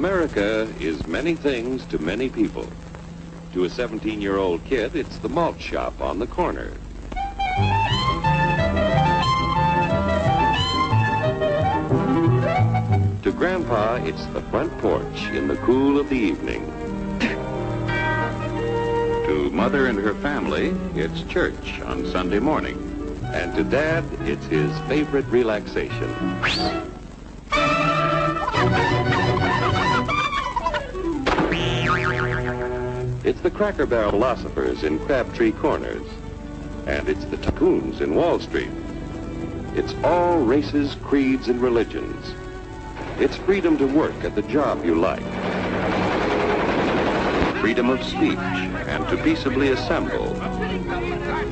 America is many things to many people. To a 17-year-old kid, it's the malt shop on the corner. To Grandpa, it's the front porch in the cool of the evening. To Mother and her family, it's church on Sunday morning. And to Dad, it's his favorite relaxation. It's the Cracker Barrel philosophers in Crabtree Corners. And it's the tycoons in Wall Street. It's all races, creeds, and religions. It's freedom to work at the job you like. Freedom of speech and to peaceably assemble.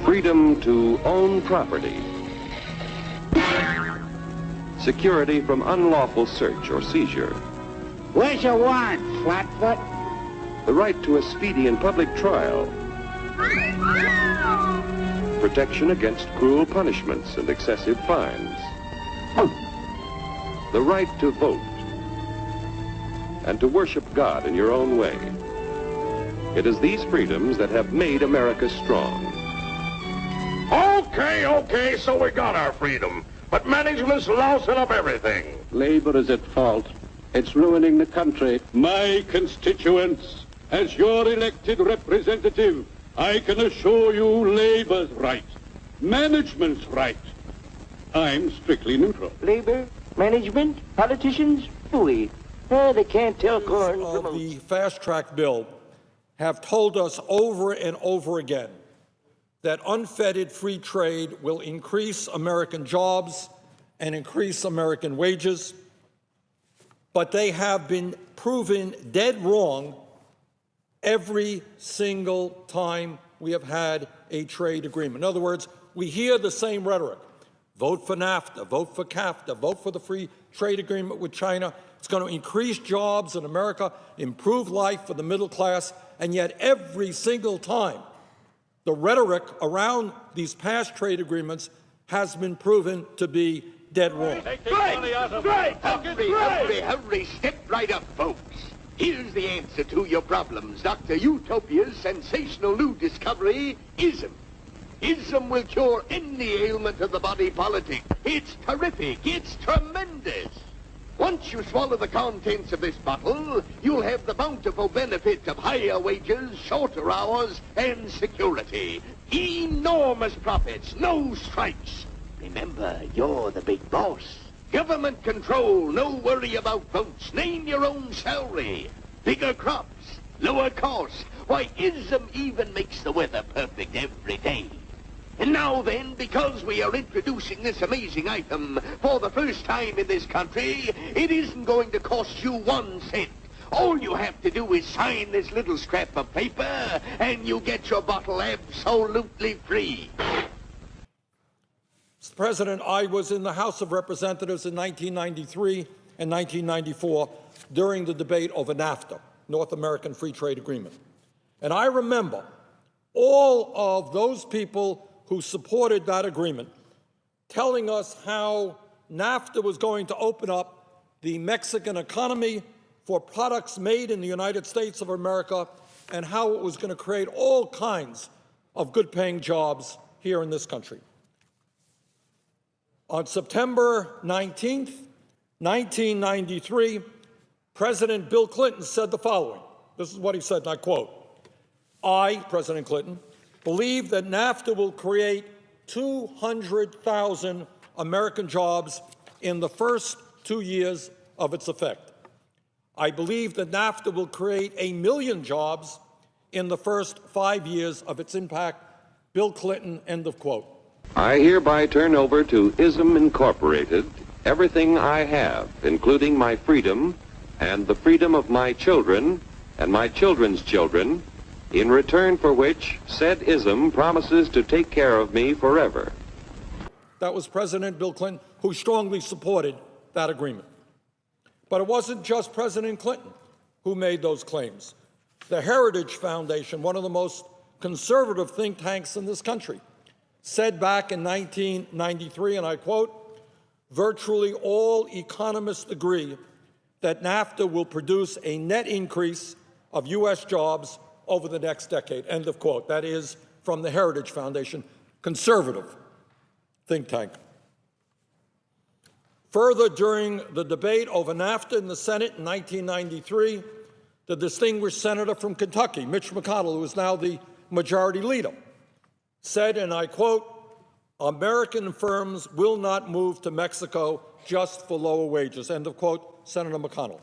Freedom to own property. Security from unlawful search or seizure. Where's your warrant, Flatfoot? The right to a speedy and public trial. Protection against cruel punishments and excessive fines. The right to vote. And to worship God in your own way. It is these freedoms that have made America strong. Okay, so we got our freedom. But management's lousing up everything. Labor is at fault. It's ruining the country. My constituents, as your elected representative, I can assure you Labor's right, management's right. I'm strictly neutral. Labor, management, politicians, fooey. They can't tell corn from oats. The fast-track bill have told us over and over again that unfettered free trade will increase American jobs and increase American wages, but they have been proven dead wrong every single time we have had a trade agreement. In other words, we hear the same rhetoric. Vote for NAFTA, vote for CAFTA, vote for the free trade agreement with China. It's going to increase jobs in America, improve life for the middle class, and yet every single time the rhetoric around these past trade agreements has been proven to be dead wrong. Hurry, step right up, folks. Here's the answer to your problems. Dr. Utopia's sensational new discovery, ISM. ISM will cure any ailment of the body politic. It's terrific. It's tremendous. Once you swallow the contents of this bottle, you'll have the bountiful benefit of higher wages, shorter hours, and security. Enormous profits, no strikes. Remember, you're the big boss. Government control, no worry about votes. Name your own salary. Bigger crops, lower costs. Why, ISM even makes the weather perfect every day. And now then, because we are introducing this amazing item for the first time in this country, it isn't going to cost you 1 cent. All you have to do is sign this little scrap of paper, and you get your bottle absolutely free. Mr. President, I was in the House of Representatives in 1993 and 1994 during the debate over NAFTA, North American Free Trade Agreement. And I remember all of those people who supported that agreement telling us how NAFTA was going to open up the Mexican economy for products made in the United States of America and how it was going to create all kinds of good-paying jobs here in this country. On September 19th, 1993, President Bill Clinton said the following. This is what he said, and I quote, "I, President Clinton, believe that NAFTA will create 200,000 American jobs in the first 2 years of its effect. I believe that NAFTA will create 1 million jobs in the first 5 years of its impact." Bill Clinton, end of quote. I hereby turn over to ISM Incorporated everything I have, including my freedom and the freedom of my children and my children's children, in return for which said ISM promises to take care of me forever. That was President Bill Clinton, who strongly supported that agreement. But it wasn't just President Clinton who made those claims. The Heritage Foundation, one of the most conservative think tanks in this country, said back in 1993, and I quote, "Virtually all economists agree that NAFTA will produce a net increase of U.S. jobs over the next decade. End of quote. That is from the Heritage Foundation, conservative think tank. Further, during the debate over NAFTA in the Senate in 1993, the distinguished senator from Kentucky, Mitch McConnell, who is now the majority leader, said, and I quote, "American firms will not move to Mexico just for lower wages." End of quote, Senator McConnell.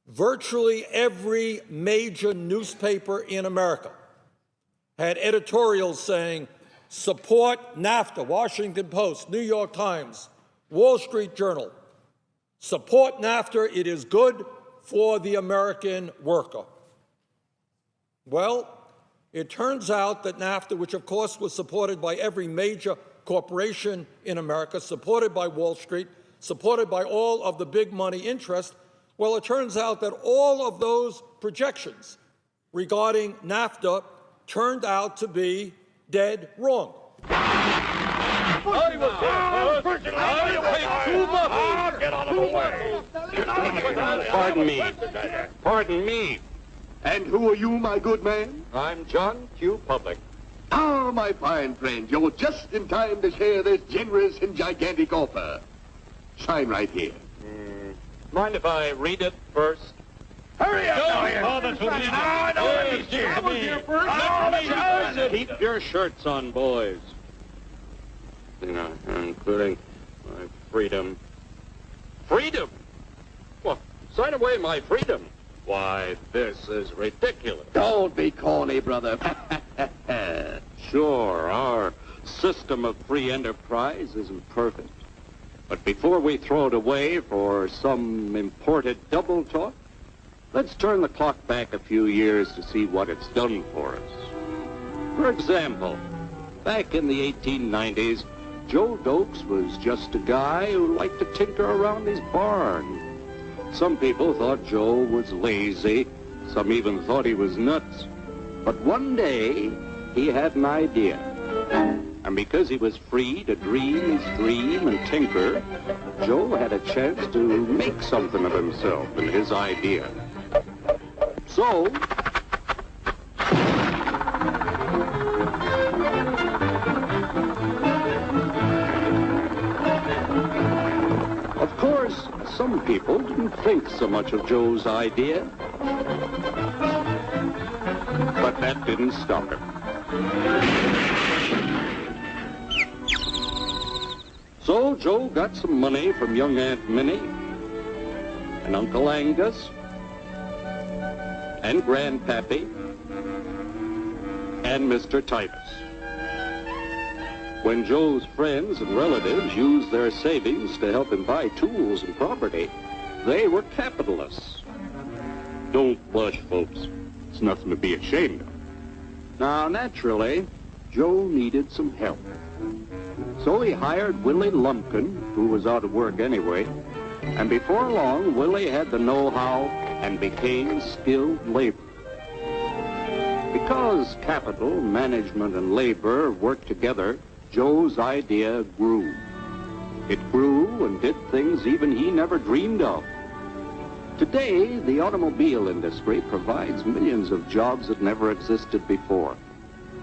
Virtually every major newspaper in America had editorials saying, support NAFTA, Washington Post, New York Times, Wall Street Journal. Support NAFTA, it is good for the American worker. Well, it turns out that NAFTA, which of course was supported by every major corporation in America, supported by Wall Street, supported by all of the big money interests, well, it turns out that all of those projections regarding NAFTA turned out to be dead wrong. Pardon me. And who are you, my good man? I'm John Q. Public. Ah, my fine friend, you're just in time to share this generous and gigantic offer. Sign right here. Mind if I read it first? Hurry up, Keep your shirts on, boys. Including my freedom. Freedom? Well, sign away my freedom. Why, this is ridiculous. Don't be corny, brother. Sure, our system of free enterprise isn't perfect. But before we throw it away for some imported double talk, let's turn the clock back a few years to see what it's done for us. For example, back in the 1890s, Joe Dokes was just a guy who liked to tinker around his barn. Some people thought Joe was lazy. Some even thought he was nuts. But one day, he had an idea. And because he was free to dream his dream and tinker, Joe had a chance to make something of himself and his idea. So, of course, some people didn't think so much of Joe's idea. But that didn't stop him. So Joe got some money from young Aunt Minnie and Uncle Angus and Grandpappy and Mr. Titus. When Joe's friends and relatives used their savings to help him buy tools and property, they were capitalists. Don't blush, folks. It's nothing to be ashamed of. Now, naturally, Joe needed some help. So he hired Willie Lumpkin, who was out of work anyway, and before long, Willie had the know-how and became skilled labor. Because capital, management, and labor worked together, Joe's idea grew. It grew and did things even he never dreamed of. Today, the automobile industry provides millions of jobs that never existed before.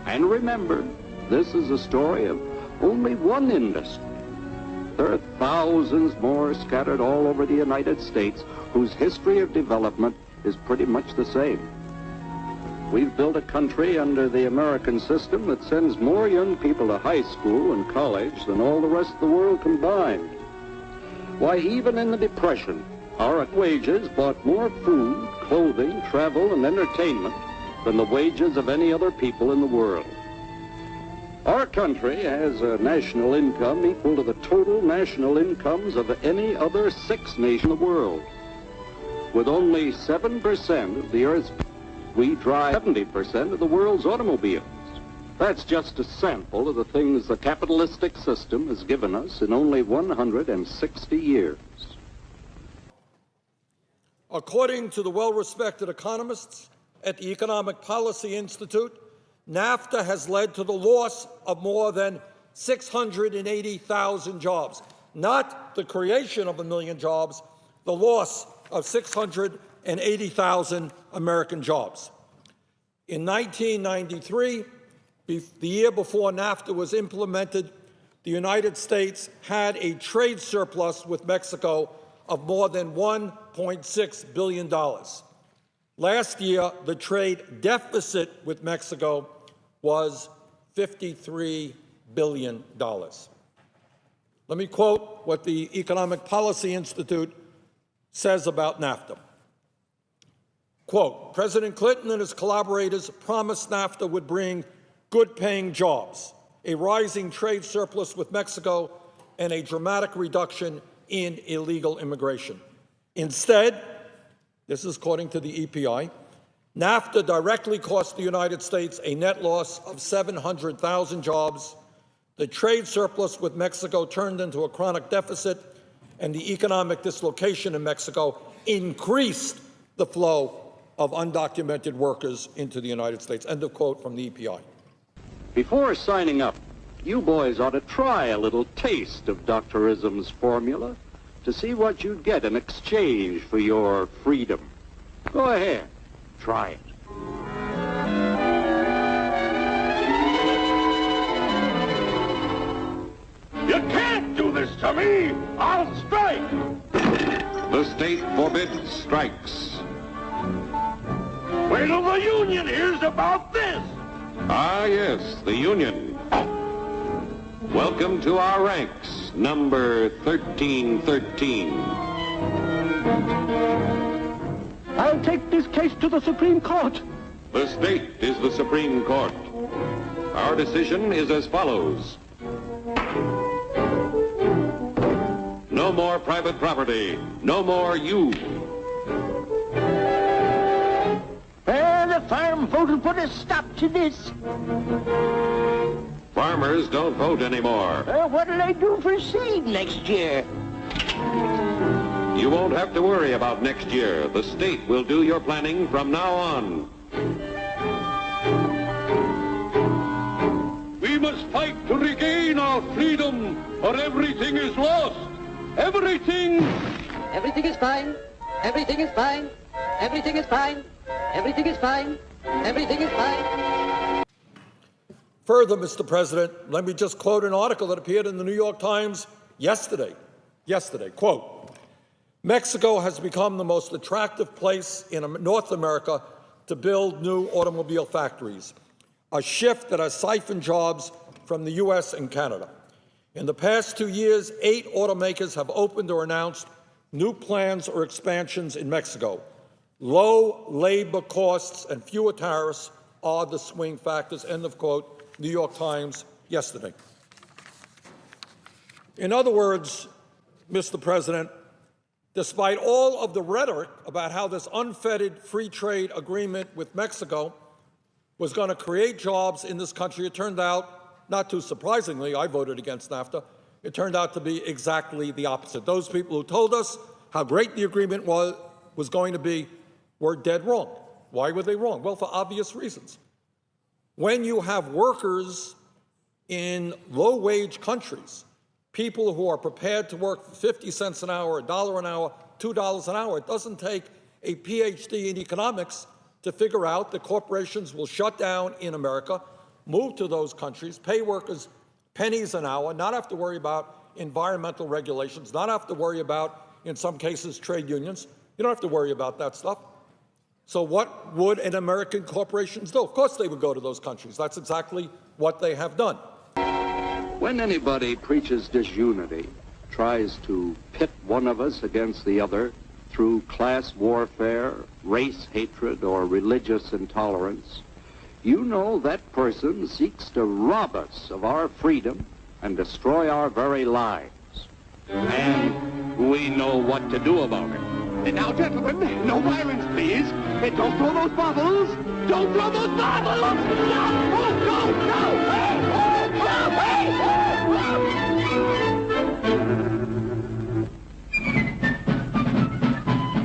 And remember, this is a story of only one industry. There are thousands more scattered all over the United States whose history of development is pretty much the same. We've built a country under the American system that sends more young people to high school and college than all the rest of the world combined. Why, even in the Depression, our wages bought more food, clothing, travel, and entertainment than the wages of any other people in the world. Our country has a national income equal to the total national incomes of any other 6 nations in the world. With only 7% of the Earth's, we drive 70% of the world's automobiles. That's just a sample of the things the capitalistic system has given us in only 160 years. According to the well-respected economists at the Economic Policy Institute, NAFTA has led to the loss of more than 680,000 jobs. not the creation of 1 million jobs, the loss of 680,000 American jobs. In 1993, the year before NAFTA was implemented, the United States had a trade surplus with Mexico of more than $1.6 billion. Last year, the trade deficit with Mexico was $53 billion. Let me quote what the Economic Policy Institute says about NAFTA. Quote, President Clinton and his collaborators promised NAFTA would bring good-paying jobs, a rising trade surplus with Mexico, and a dramatic reduction in illegal immigration. Instead, this is according to the EPI, NAFTA directly cost the United States a net loss of 700,000 jobs. The trade surplus with Mexico turned into a chronic deficit, and the economic dislocation in Mexico increased the flow of undocumented workers into the United States. End of quote from the EPI. Before signing up, you boys ought to try a little taste of Dr. Ism's formula to see what you'd get in exchange for your freedom. Go ahead, try it. You can't do this to me! I'll strike! The state forbids strikes. Wait till the union hears about this! Ah, yes, the Union. Welcome to our ranks, number 1313. I'll take this case to the Supreme Court. The state is the Supreme Court. Our decision is as follows. No more private property. No more you. The farm vote will put a stop to this. Farmers don't vote anymore. What'll they do for seed next year? You won't have to worry about next year. The state will do your planning from now on. We must fight to regain our freedom, or everything is lost. Everything! Everything is fine. Everything is fine. Everything is fine. Everything is fine. Everything is fine. Further, Mr. President, let me just quote an article that appeared in the New York Times yesterday. Quote, Mexico has become the most attractive place in North America to build new automobile factories, a shift that has siphoned jobs from the U.S. and Canada. In the past 2 years, 8 automakers have opened or announced new plans or expansions in Mexico. Low labor costs and fewer tariffs are the swing factors. End of quote, New York Times yesterday. In other words, Mr. President, despite all of the rhetoric about how this unfettered free trade agreement with Mexico was going to create jobs in this country, it turned out, not too surprisingly, I voted against NAFTA, it turned out to be exactly the opposite. Those people who told us how great the agreement was going to be were dead wrong. Why were they wrong? Well, for obvious reasons. When you have workers in low-wage countries, people who are prepared to work for 50 cents an hour, $1 an hour, $2 an hour, it doesn't take a PhD in economics to figure out that corporations will shut down in America, move to those countries, pay workers pennies an hour, not have to worry about environmental regulations, not have to worry about, in some cases, trade unions. You don't have to worry about that stuff. So what would an American corporations do? Of course they would go to those countries. That's exactly what they have done. When anybody preaches disunity, tries to pit one of us against the other through class warfare, race hatred, or religious intolerance, you know that person seeks to rob us of our freedom and destroy our very lives. And we know what to do about it. Now, gentlemen, no violence, please. Don't throw those bottles. Don't throw those bottles. No! Oh, no! No! Hey!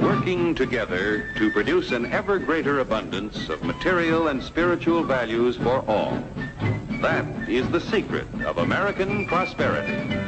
Working together to produce an ever greater abundance of material and spiritual values for all. That is the secret of American prosperity.